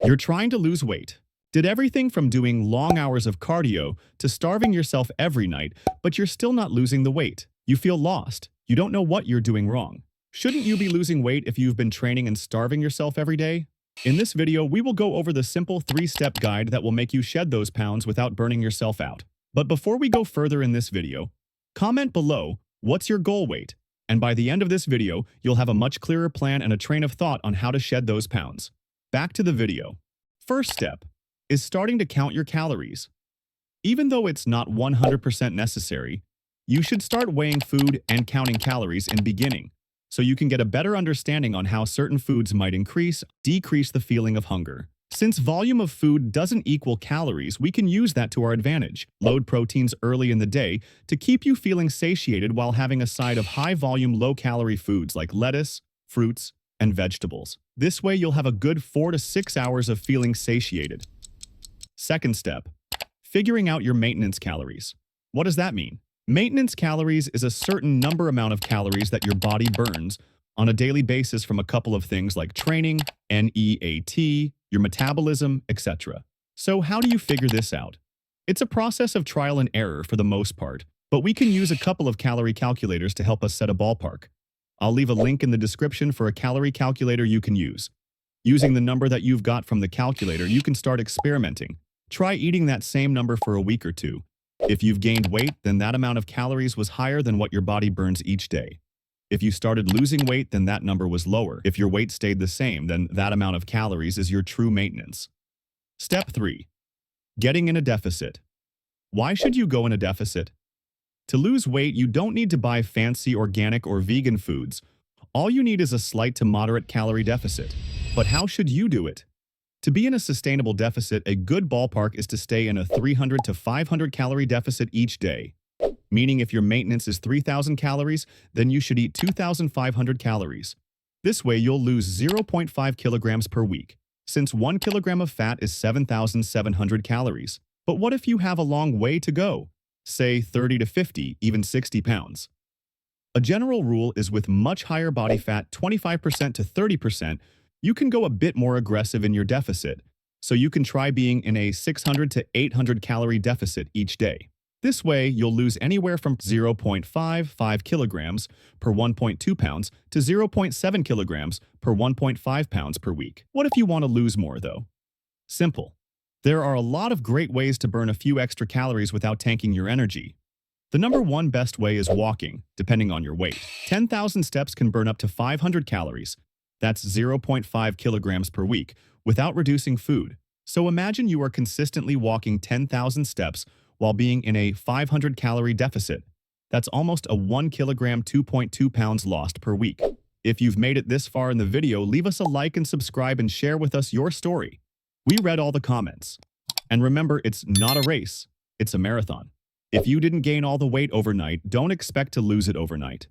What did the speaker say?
You're trying to lose weight. Did everything from doing long hours of cardio to starving yourself every night, but you're still not losing the weight. You feel lost. You don't know what you're doing wrong. Shouldn't you be losing weight if you've been training and starving yourself every day? In this video, we will go over the simple 3-step guide that will make you shed those pounds without burning yourself out. But before we go further in this video, comment below what's your goal weight, and by the end of this video, you'll have a much clearer plan and a train of thought on how to shed those pounds. Back to the video. First step is starting to count your calories. Even though it's not 100% necessary, you should start weighing food and counting calories in beginning, so you can get a better understanding on how certain foods might decrease the feeling of hunger. Since volume of food doesn't equal calories, we can use that to our advantage. Load proteins early in the day to keep you feeling satiated while having a side of high-volume, low-calorie foods like lettuce, fruits, and vegetables. This way, you'll have a good 4 to 6 hours of feeling satiated. Second step, figuring out your maintenance calories. What does that mean? Maintenance calories is a certain amount of calories that your body burns on a daily basis from a couple of things like training, NEAT, your metabolism, etc. So how do you figure this out? It's a process of trial and error for the most part, but we can use a couple of calorie calculators to help us set a ballpark. I'll leave a link in the description for a calorie calculator you can use. Using the number that you've got from the calculator, you can start experimenting. Try eating that same number for a week or two. If you've gained weight, then that amount of calories was higher than what your body burns each day. If you started losing weight, then that number was lower. If your weight stayed the same, then that amount of calories is your true maintenance. Step 3. Getting in a deficit. Why should you go in a deficit? To lose weight, you don't need to buy fancy organic or vegan foods. All you need is a slight to moderate calorie deficit. But how should you do it? To be in a sustainable deficit, a good ballpark is to stay in a 300 to 500 calorie deficit each day. Meaning if your maintenance is 3,000 calories, then you should eat 2,500 calories. This way, you'll lose 0.5 kilograms per week, since 1 kilogram of fat is 7,700 calories. But what if you have a long way to go? Say 30 to 50, even 60 pounds. A general rule is with much higher body fat, 25% to 30%, you can go a bit more aggressive in your deficit, so you can try being in a 600 to 800 calorie deficit each day. This way, you'll lose anywhere from 0.55 kilograms per 1.2 pounds to 0.7 kilograms per 1.5 pounds per week. What if you want to lose more, though? Simple. There are a lot of great ways to burn a few extra calories without tanking your energy. The number one best way is walking, depending on your weight. 10,000 steps can burn up to 500 calories. That's 0.5 kilograms per week, without reducing food. So imagine you are consistently walking 10,000 steps while being in a 500-calorie deficit. That's almost a 1 kilogram, 2.2 pounds lost per week. If you've made it this far in the video, leave us a like and subscribe and share with us your story. We read all the comments. And remember, it's not a race, it's a marathon. If you didn't gain all the weight overnight, don't expect to lose it overnight.